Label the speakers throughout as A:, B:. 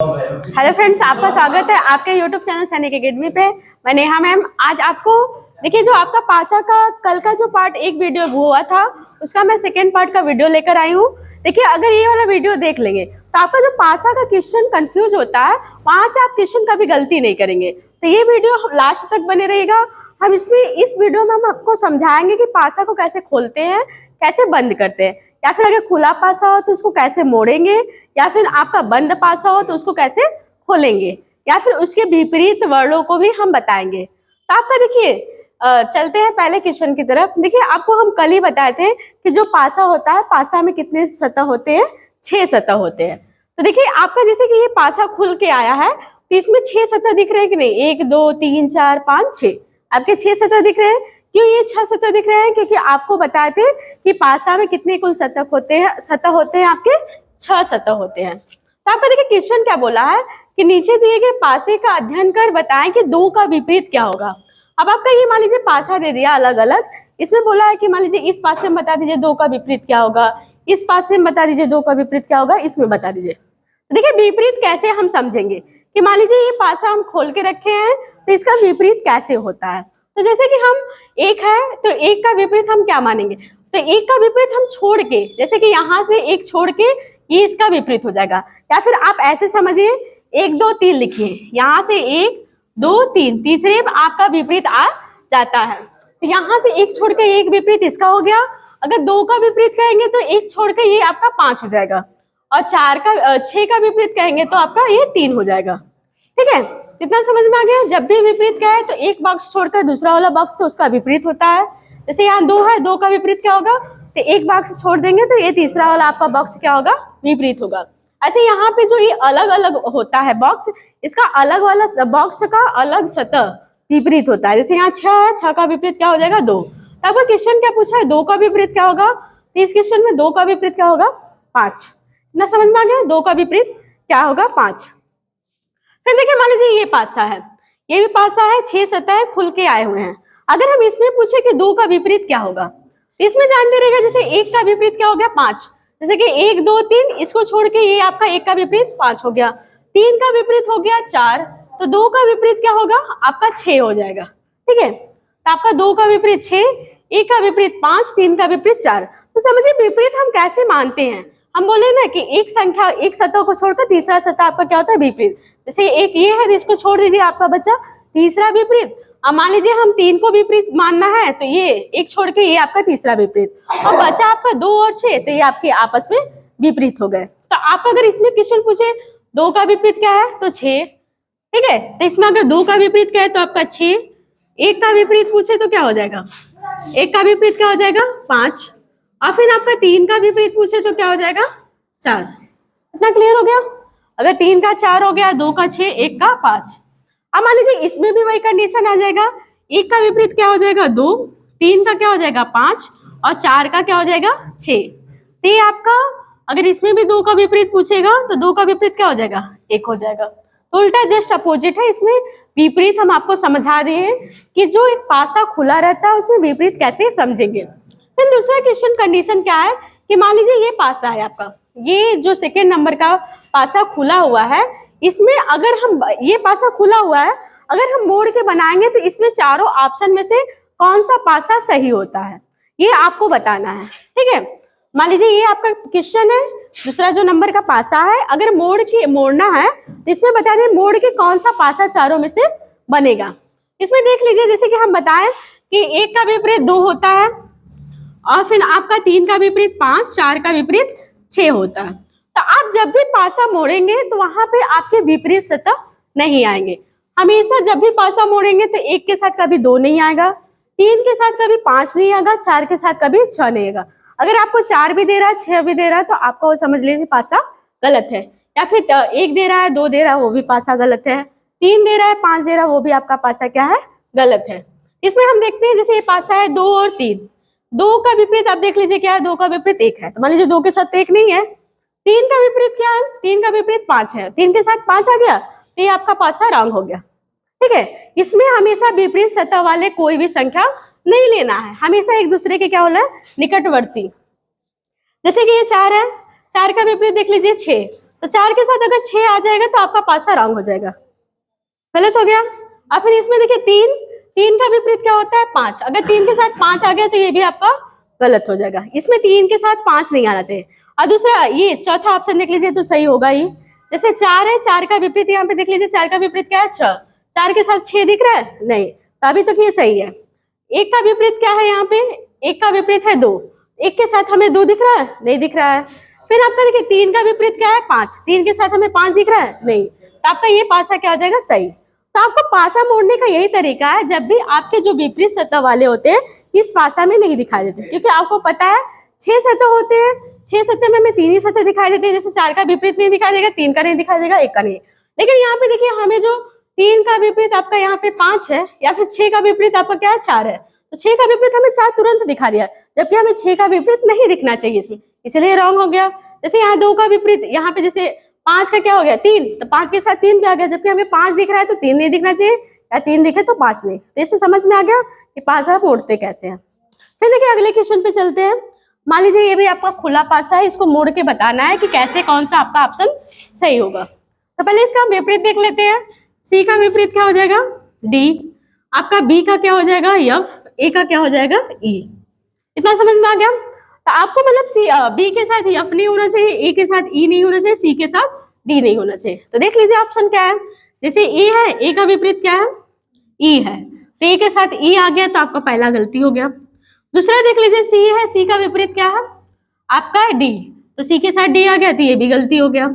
A: Hello friends, आपका स्वागत है आपके यूट्यूब चैनल सैनिक एकेडमी पे। मैं नेहा मैम आज आपको देखिए जो आपका पासा का कल का जो पार्ट एक वीडियो हुआ था उसका मैं सेकेंड पार्ट का वीडियो लेकर आई हूँ। देखिए अगर ये वाला वीडियो देख लेंगे तो आपका जो पासा का क्वेश्चन कंफ्यूज होता है वहां से आप क्वेश्चन कभी गलती नहीं करेंगे। तो ये वीडियो लास्ट तक बने रहेगा। हम इस वीडियो में हम आपको समझाएंगे कि पासा को कैसे खोलते हैं, कैसे बंद करते हैं, या फिर अगर खुला पासा हो तो उसको कैसे मोड़ेंगे, या फिर आपका बंद पासा हो तो उसको कैसे खोलेंगे, या फिर उसके विपरीत वर्णों को भी हम बताएंगे। तो आपका देखिए चलते हैं पहले क्वेश्चन की तरफ। देखिए आपको हम कल ही बताए थे कि जो पासा होता है, पासा में कितने सतह होते हैं? 6 सतह होते हैं। तो देखिए आपका जैसे कि ये पासा खुल के आया है तो इसमें 6 सतह दिख रहे हैं कि नहीं? 1 2 3 4 5 6 आपके 6 सतह दिख रहे हैं। क्यों ये 6 सतह दिख रहे हैं? क्योंकि आपको बताए थे कि पासा में कितने कुल सतह होते हैं आपके 6 सतह होते हैं। तो आपका देखिए क्वेश्चन क्या बोला है कि नीचे दिए गए पासे का अध्ययन कर बताएं कि 2 का विपरीत क्या होगा। अब आपका ये मान लीजिए पासा दे दिया अलग अलग, इसमें बोला है कि मान लीजिए इस पासे में बता दीजिए 2 का विपरीत क्या होगा, इस पासे में बता दीजिए 2 का विपरीत क्या होगा, इसमें बता दीजिए। तो देखिए विपरीत कैसे हम समझेंगे कि मान लीजिए ये पासा हम खोल के रखे हैं तो इसका विपरीत कैसे होता है। तो जैसे कि हम एक है तो एक का विपरीत हम क्या मानेंगे? तो एक का विपरीत हम छोड़ के, जैसे कि यहाँ से एक छोड़ के ये इसका विपरीत हो जाएगा। या फिर आप ऐसे समझिए 1 2 3 लिखिए, यहाँ से 1 2 3 तीसरे में आपका विपरीत आ जाता है। तो यहाँ से एक छोड़ के एक विपरीत इसका हो गया। अगर 2 का विपरीत कहेंगे तो एक छोड़ के ये आपका 5 हो जाएगा, और 6 का विपरीत कहेंगे तो आपका ये 3 हो जाएगा। ठीक है, कितना समझ में आ गया? जब भी विपरीत का है तो एक बॉक्स छोड़कर दूसरा वाला बॉक्स उसका विपरीत होता है। जैसे यहाँ 2 है, 2 का विपरीत क्या होगा? तो एक बॉक्स छोड़ देंगे तो ये तीसरा वाला आपका बॉक्स क्या होगा? विपरीत होगा। ऐसे यहाँ पे जो ये अलग अलग होता है बॉक्स, इसका अलग वाला बॉक्स का अलग सतह विपरीत होता है। जैसे यहाँ 6 है, 6 का विपरीत क्या हो जाएगा? 2। तब वो क्वेश्चन क्या पूछा है? 2 का विपरीत क्या होगा? तो इस क्वेश्चन में 2 का विपरीत क्या होगा? 5। ना समझ में आ गया? 2 का विपरीत क्या होगा? 5। फिर देखिए मान लीजिए ये पासा है, ये भी पासा है, 6 सतह खुल के आए हुए हैं। अगर हम इसमें पूछे कि 2 का विपरीत क्या होगा, इसमें जानते रहेगा जैसे 1 का विपरीत क्या हो गया? 5। जैसे कि 1 2 3 इसको छोड़ के ये आपका 1 का विपरीत 5 हो गया, 3 का विपरीत हो गया 4, तो 2 का विपरीत क्या होगा? आपका 6 हो जाएगा। ठीक है, तो आपका 2 का विपरीत 6, 1 का विपरीत 5, 3 का विपरीत 4। तो समझिए विपरीत हम कैसे मानते हैं। हम बोले ना कि एक संख्या, एक सतह को छोड़कर तीसरा सतह आपका क्या होता है? विपरीत। जैसे एक ये है, इसको छोड़ दीजिए आपका बच्चा तीसरा विपरीत। अब मान लीजिए हम 3 को विपरीत मानना है तो ये एक छोड़ के ये आपका तीसरा विपरीत, और बचा आपका 2 और 6, तो ये आपके आपस में विपरीत हो गए। तो आप अगर इसमें क्वेश्चन पूछे 2 का विपरीत क्या है तो 6। ठीक है, तो इसमें अगर 2 का विपरीत क्या है तो आपका 6, 1 का विपरीत पूछे तो क्या हो जाएगा? 1 का विपरीत क्या हो जाएगा? 5, और फिर आपका 3 का विपरीत पूछे तो क्या हो जाएगा? 4। इतना क्लियर हो गया? अगर 3 का 4 हो गया, 2 का 6, 1 का 5। अब मान लीजिए इसमें भी वही कंडीशन आ जाएगा। 1 का विपरीत क्या हो जाएगा? 2, 3 का क्या हो जाएगा? 5, और 4 का क्या हो जाएगा? 6। तो ये आपका अगर इसमें भी 2 का विपरीत पूछेगा तो 2 का विपरीत क्या हो जाएगा? 1 हो जाएगा। तो उल्टा जस्ट अपोजिट है। इसमें विपरीत हम आपको समझा रहे हैं कि जो एक पासा खुला रहता है उसमें विपरीत कैसे समझेंगे। फिर दूसरा क्वेश्चन कंडीशन क्या है कि मान लीजिए ये पासा है आपका, ये जो सेकेंड नंबर का पासा खुला हुआ है, इसमें अगर हम ये पासा खुला हुआ है, अगर हम मोड़ के बनाएंगे तो इसमें चारों ऑप्शन में से कौन सा पासा सही होता है ये आपको बताना है। ठीक है, मान लीजिए ये आपका क्वेश्चन है, दूसरा जो नंबर का पासा है, अगर मोड़ना है तो इसमें बता दें मोड़ के कौन सा पासा चारों में से बनेगा। इसमें देख लीजिए जैसे कि हम बताएं कि 1 का विपरीत 2 होता है, और फिर आपका 3 का विपरीत 5, 4 का विपरीत 6 होता है। तो आप जब भी पासा मोड़ेंगे तो वहां पे आपके विपरीत सतह नहीं आएंगे। हमेशा जब भी पासा मोड़ेंगे तो 1 के साथ कभी 2 नहीं आएगा, 3 के साथ कभी 5 नहीं आएगा, 4 के साथ कभी 6 नहीं आएगा। अगर आपको 4 भी दे रहा है, 6 भी दे रहा है तो आपका वो समझ लीजिए पासा गलत है। या फिर 1 दे रहा है, 2 दे रहा है, वो भी पासा गलत है। 3 दे रहा है, 5 दे रहा है, वो भी आपका पासा क्या है? गलत है। इसमें हम देखते हैं जैसे ये पासा है 2 और 3, 2 का विपरीत आप देख लीजिए क्या है? 2 का विपरीत 1 है, तो मान लीजिए 2 के साथ 1 नहीं है। 3 का विपरीत क्या है? 3 का विपरीत 5 है, 3 के साथ 5 आ गया, तो ये आपका पासा रॉन्ग हो गया। ठीक है, इसमें हमेशा विपरीत सतह वाले कोई भी संख्या नहीं लेना है, हमेशा एक दूसरे के क्या होना है? निकटवर्ती। जैसे कि ये 4 है, 4 का विपरीत देख लीजिए 6, तो 4 के साथ अगर 6 आ जाएगा तो आपका पासा रॉन्ग हो जाएगा, गलत हो गया। अब फिर इसमें देखिए 3 का विपरीत क्या होता है 5, अगर 3 के साथ 5 आ गया तो ये भी आपका गलत हो जाएगा, इसमें 3 के साथ 5 नहीं आना चाहिए। और दूसरा ये चौथा ऑप्शन देख लीजिए तो सही होगा ही, जैसे 4 है, 4 का विपरीत यहाँ पे देख लीजिए, 4 का विपरीत क्या है 6, 4 के साथ 6 दिख रहा है नहीं, तो अभी तक ये सही है। 1 का विपरीत क्या है यहाँ पे, 1 का विपरीत है 2, 1 के साथ हमें 2 दिख रहा है नहीं दिख रहा है। फिर आपका देखिए 3 का विपरीत क्या है 5, 3 के साथ हमें 5 दिख रहा है नहीं, तो आपका ये पासा क्या हो जाएगा सही। तो आपको पासा मोड़ने का यही तरीका है, जब भी आपके जो विपरीत सतह वाले होते हैं इस पासा में नहीं दिखाई देते, क्योंकि आपको पता है 6 सतह होते हैं, 6 सतह में हमें 3 ही सतह दिखाई देते हैं, जैसे 4 का विपरीत नहीं दिखाई देगा, 3 का नहीं दिखाई देगा, 1 का नहीं। लेकिन यहाँ पे देखिए हमें जो 3 का विपरीत आपका यहाँ पे 5 है, या फिर 6 का विपरीत आपका क्या है 4 है, तो 6 का विपरीत हमें 4 तुरंत दिखा दिया, जबकि हमें 6 का विपरीत नहीं दिखना चाहिए इसमें, इसलिए रॉन्ग हो गया। जैसे यहाँ 2 का विपरीत, यहाँ पे जैसे 5 का क्या हो गया 3, तो 5 के साथ 3 क्या आ गया, जबकि हमें 5 दिख रहा है तो 3 नहीं दिखना चाहिए, या 3 दिखे तो 5 नहीं। तो इससे समझ में आ गया कि पासा मोड़ते कैसे हैं। फिर देखिए अगले क्वेश्चन पे चलते हैं। मान लीजिए ये भी आपका खुला पासा है, इसको मोड़ के बताना है कि कैसे कौन सा आपका ऑप्शन सही होगा। तो पहले इसका हम विपरीत देख लेते हैं। सी का विपरीत क्या हो जाएगा डी, आपका बी का क्या हो जाएगा एफ, ए का क्या हो जाएगा ई। इतना समझ में आ गया। तो आपको मतलब सी बी के साथ एफ नहीं होना चाहिए, ए के साथ ई नहीं होना चाहिए, सी के साथ डी नहीं होना चाहिए। तो देख लीजिए ऑप्शन क्या है, जैसे ए है, ए का विपरीत क्या है ई है, तो ए के साथ ई आ गया तो आपका पहला गलती हो गया। दूसरा देख लीजिए सी है, सी का विपरीत क्या है आपका डी, तो सी के साथ डी आ गया तो ये भी गलती हो गया।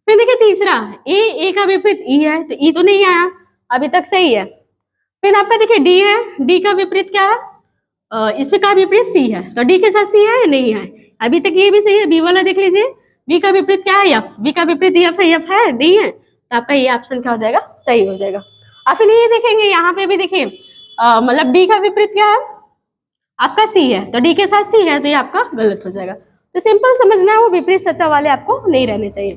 A: फिर देखिए तीसरा ए का विपरीत ई है, तो ई तो नहीं आया, अभी तक सही है। फिर आपका देखिए डी है, डी का विपरीत क्या है इसमें का विपरीत सी है, तो डी के साथ सी है या नहीं है, अभी तक ये भी सही है। बी वाला देख लीजिए, बी का विपरीत क्या है एफ, बी का विपरीत एफ है, एफ है नहीं है, तो आपका ये ऑप्शन क्या हो जाएगा सही हो जाएगा। और फिर ये देखेंगे यहाँ पे भी देखिए मतलब डी का विपरीत क्या है आपका सी है, तो डी के साथ सी है तो ये आपका गलत हो जाएगा। तो सिंपल समझना है वो विपरीत सतह वाले आपको नहीं रहने चाहिए।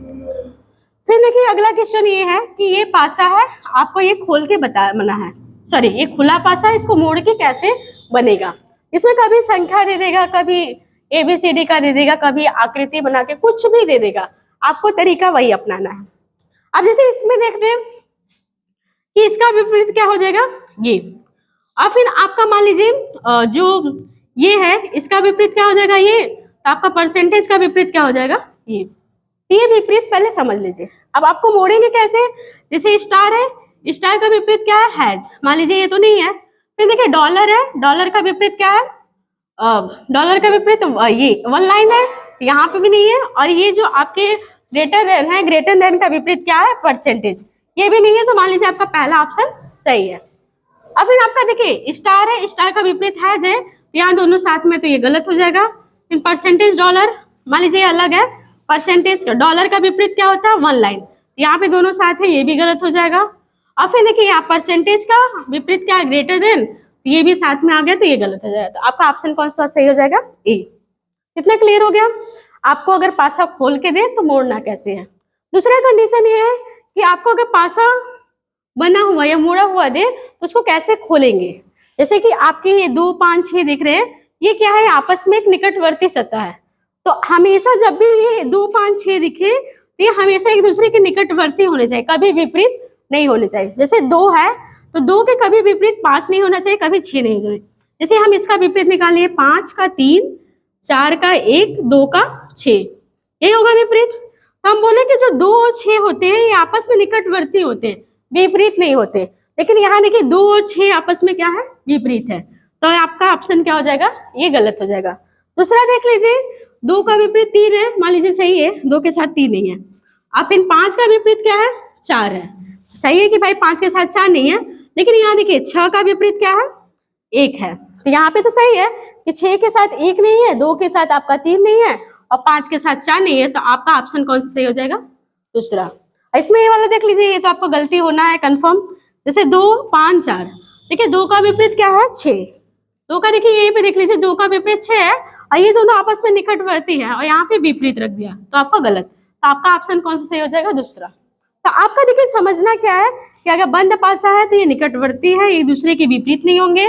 A: फिर देखिए अगला क्वेश्चन ये है कि ये पासा है, आपको ये खोल के बना है, सॉरी ये खुला पासा है, इसको मोड़ के कैसे बनेगा। इसमें कभी संख्या दे देगा, कभी ABCD का दे देगा, कभी आकृति बना के कुछ भी दे देगा, आपको तरीका वही अपनाना है। अब जैसे इसमें देखते हैं कि इसका विपरीत क्या हो जाएगा ये, और फिर आपका मान लीजिए जो ये है इसका विपरीत क्या हो जाएगा ये, तो आपका परसेंटेज का विपरीत क्या हो जाएगा ये विपरीत पहले समझ लीजिए। अब आपको मोड़ेंगे कैसे, जैसे स्टार है, स्टार का विपरीत क्या है हैज, मान लीजिए ये तो नहीं है। फिर देखिए डॉलर है, डॉलर का विपरीत क्या है डॉलर का विपरीत ये वन लाइन है, यहाँ पे भी नहीं है। और ये जो आपके ग्रेटर देन है, ग्रेटर देन का विपरीत क्या है परसेंटेज, ये भी नहीं है, तो मान लीजिए आपका पहला ऑप्शन सही है। अब फिर आपका देखिए स्टार है, स्टार का विपरीत हैज है, यहाँ दोनों साथ में तो ये गलत हो जाएगा। फिर परसेंटेज डॉलर, मान लीजिए अलग है, परसेंटेज डॉलर का विपरीत क्या होता है वन लाइन, यहाँ पे दोनों साथ है, ये भी गलत हो जाएगा। और फिर देखिए यहाँ परसेंटेज का विपरीत क्या है ग्रेटर देन, ये भी साथ में आ गया तो ये गलत हो जाएगा। तो आपका ऑप्शन कौन सा सही हो जाएगा ए। कितना क्लियर हो गया। आपको अगर पासा खोल के दे तो मोड़ना कैसे है। दूसरा कंडीशन ये है कि आपको अगर पासा बना हुआ या मोड़ा हुआ दे तो उसको कैसे खोलेंगे। जैसे कि आपके ये 2, 5, 6 दिख रहे हैं, ये क्या है आपस में एक निकटवर्ती सतह है, तो हमेशा जब भी ये 2, 5, 6 दिखे तो ये हमेशा एक दूसरे के निकटवर्ती होने चाहिए, कभी विपरीत नहीं होने चाहिए। जैसे 2 है तो 2 के कभी विपरीत 5 नहीं होना चाहिए, कभी 6 नहीं होना चाहिए। जैसे हम इसका विपरीत निकालिए 5 का 3, 4 का 1, 2 का 6, ये होगा विपरीत। तो हम बोले कि जो 2 और 6 होते हैं ये आपस में निकटवर्ती होते हैं, विपरीत नहीं होते। लेकिन यहाँ देखिए 2 और 6 आपस में क्या है विपरीत है, तो आपका ऑप्शन क्या हो जाएगा ये गलत हो जाएगा। दूसरा देख लीजिए 2 का विपरीत 3 है, मान लीजिए सही है, 2 के साथ 3 नहीं है। अब इन 5 का विपरीत क्या है 4 है, सही है कि भाई 5 के साथ 4 नहीं है। लेकिन यहाँ देखिए 6 का विपरीत क्या है 1 है, तो यहाँ पे तो सही है कि 6 के साथ 1 नहीं है, 2 के साथ आपका 3 नहीं है और 5 के साथ 4 नहीं है, तो आपका ऑप्शन कौन सा सही हो जाएगा दूसरा। इसमें ये वाला देख लीजिए, ये तो आपको गलती होना है कंफर्म। जैसे 2, 5, 4, देखिए 2 का विपरीत क्या है 6, 2 का देखिए यहीं पे देख लीजिए 2 का विपरीत 6 है और ये दोनों आपस में निकटवर्ती है और यहाँ पे विपरीत रख दिया तो आपका गलत। तो आपका ऑप्शन कौन सा सही हो जाएगा दूसरा। तो आपका देखिए समझना क्या है कि अगर बंद पासा है तो ये निकटवर्ती है, एक दूसरे के विपरीत नहीं होंगे।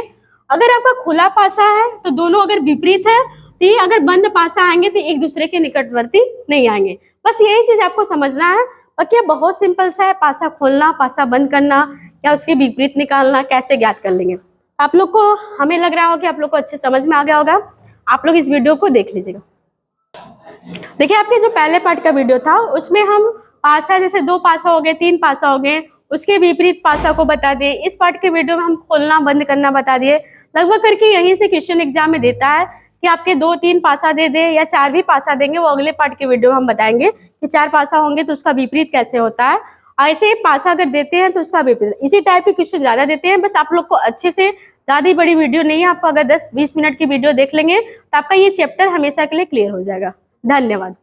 A: अगर आपका खुला पासा है तो दोनों अगर विपरीत है तो ये अगर बंद पासा आएंगे तो एक दूसरे के निकटवर्ती नहीं आएंगे। बस यही चीज आपको समझना है। बाकी बहुत सिंपल सा है, पासा खोलना, पासा बंद करना या उसके विपरीत निकालना कैसे ज्ञात कर लेंगे। आप लोग को, हमें लग रहा हो कि आप लोग को अच्छे समझ में आ गया होगा। आप लोग इस वीडियो को देख लीजिएगा। देखिए आपके जो पहले पार्ट का वीडियो था उसमें हम पासा, जैसे 2 पासा हो गए, 3 पासा हो गए, उसके विपरीत पासा को बता दिए। इस पार्ट के वीडियो में हम खोलना बंद करना बता दिए। लगभग करके यहीं से क्वेश्चन एग्जाम में देता है कि आपके 2-3 पासा दे दे या 4 भी पासा देंगे, वो अगले पार्ट के वीडियो में हम बताएंगे कि 4 पासा होंगे तो उसका विपरीत कैसे होता है। ऐसे पासा अगर देते हैं तो उसका विपरीत, इसी टाइप के क्वेश्चन ज्यादा देते हैं। बस आप लोग को अच्छे से, ज्यादा बड़ी वीडियो नहीं है, आपको अगर 10-20 मिनट की वीडियो देख लेंगे तो आपका ये चैप्टर हमेशा के लिए क्लियर हो जाएगा। धन्यवाद।